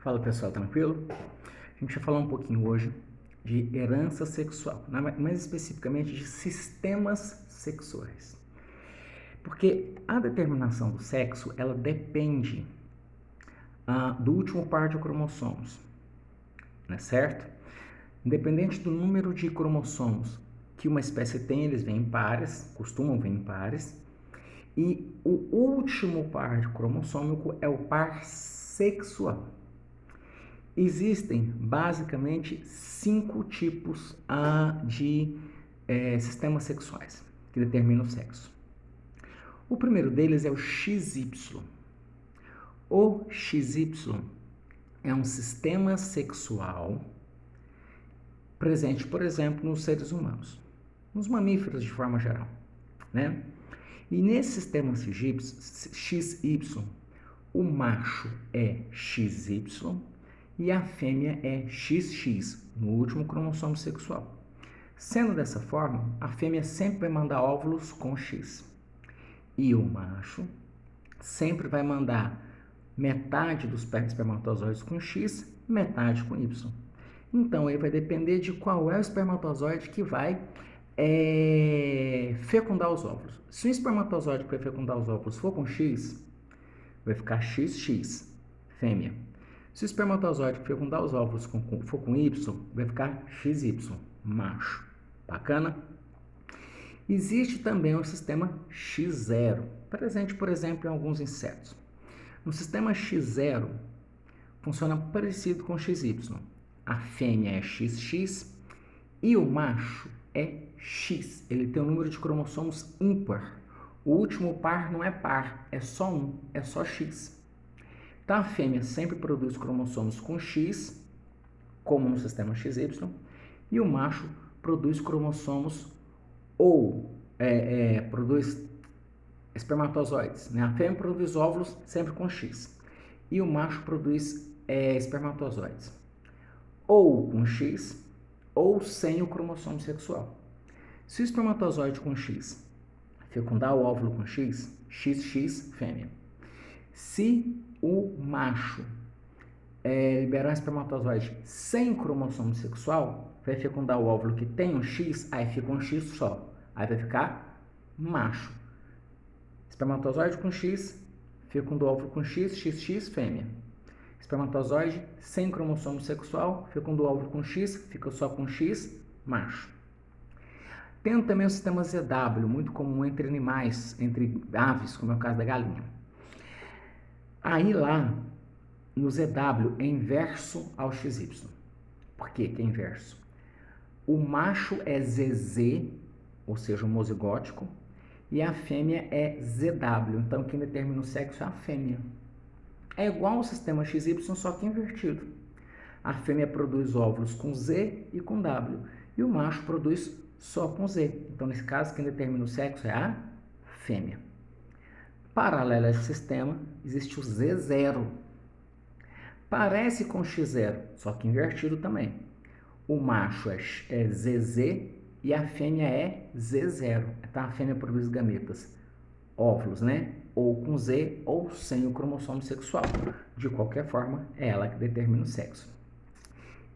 Fala pessoal, tranquilo? A gente vai falar um pouquinho hoje de herança sexual, mais especificamente de sistemas sexuais. Porque a determinação do sexo, ela depende do último par de cromossomos, né, certo? Independente do número de cromossomos que uma espécie tem, eles vêm em pares, costumam vir em pares, e o último par de cromossômico é o par sexual. Existem basicamente 5 tipos de sistemas sexuais que determinam o sexo. O primeiro deles é o XY. O XY é um sistema sexual presente, por exemplo, nos seres humanos, nos mamíferos de forma geral, né? E nesse sistema XY, o macho é XY e a fêmea é XX, no último cromossomo sexual. Sendo dessa forma, a fêmea sempre vai mandar óvulos com X. E o macho sempre vai mandar metade dos espermatozoides com X, metade com Y. Então, aí vai depender de qual é o espermatozoide que vai fecundar os óvulos. Se o espermatozoide que vai fecundar os óvulos for com X, vai ficar XX, fêmea. Se o espermatozoide que fecundar os óvulos for com Y, vai ficar XY, macho. Bacana? Existe também o sistema X0, presente, por exemplo, em alguns insetos. No sistema X0, funciona parecido com XY. A fêmea é XX e o macho é X. Ele tem um número de cromossomos ímpar. O último par não é par, é só um, é só X. Então, a fêmea sempre produz cromossomos com X, como no sistema XY, e o macho produz cromossomos produz espermatozoides, né? A fêmea produz óvulos sempre com X e o macho produz espermatozoides ou com X ou sem o cromossomo sexual. Se o espermatozoide com X fecundar o óvulo com X, XX, fêmea. Se o macho liberar um espermatozoide sem cromossomo sexual, vai fecundar o óvulo que tem um X, aí fica um X só. Aí vai ficar macho. Espermatozoide com X, fecunda o óvulo com X, XX, fêmea. Espermatozoide sem cromossomo sexual, fecunda o óvulo com X, fica só com X, macho. Tem também o sistema ZW, muito comum entre animais, entre aves, como é o caso da galinha. Aí lá, no ZW, é inverso ao XY. Por que é inverso? O macho é ZZ, ou seja, homozigótico, e a fêmea é ZW. Então, quem determina o sexo é a fêmea. É igual ao sistema XY, só que invertido. A fêmea produz óvulos com Z e com W, e o macho produz só com Z. Então, nesse caso, quem determina o sexo é a fêmea. Paralelo a esse sistema, existe o Z0. Parece com X0, só que invertido também. O macho é ZZ e a fêmea é Z0. Então, a fêmea produz gametas, óvulos, né? Ou com Z ou sem o cromossomo sexual. De qualquer forma, é ela que determina o sexo.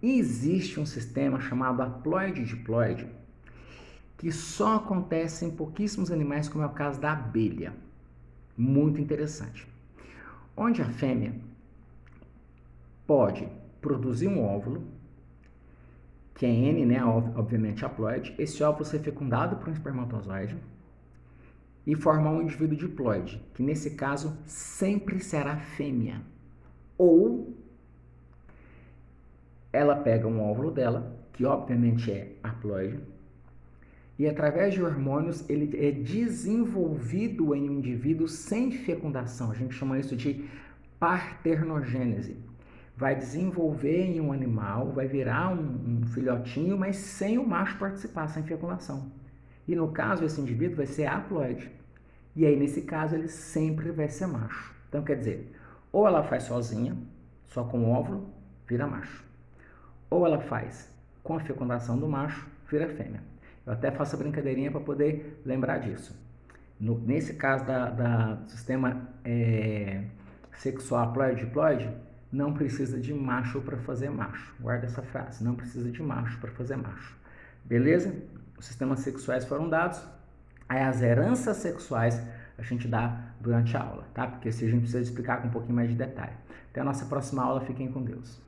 E existe um sistema chamado haploide-diploide, que só acontece em pouquíssimos animais, como é o caso da abelha. Muito interessante. Onde a fêmea pode produzir um óvulo, que é N, né, obviamente haploide, esse óvulo ser fecundado por um espermatozoide e formar um indivíduo diploide, que nesse caso sempre será fêmea. Ou ela pega um óvulo dela, que obviamente é haploide, e através de hormônios ele é desenvolvido em um indivíduo sem fecundação. A gente chama isso de parternogênese. Vai desenvolver em um animal, vai virar um filhotinho, mas sem o macho participar, sem fecundação. E no caso, esse indivíduo vai ser haploide. E aí, nesse caso, ele sempre vai ser macho. Então, quer dizer, ou ela faz sozinha, só com o óvulo, vira macho. Ou ela faz com a fecundação do macho, vira fêmea. Eu até faço a brincadeirinha para poder lembrar disso. Nesse caso do sistema sexual haploide-diploide, não precisa de macho para fazer macho. Guarda essa frase, não precisa de macho para fazer macho. Beleza? Os sistemas sexuais foram dados, aí as heranças sexuais a gente dá durante a aula, tá? Porque se a gente precisa explicar com um pouquinho mais de detalhe. Até a nossa próxima aula, fiquem com Deus.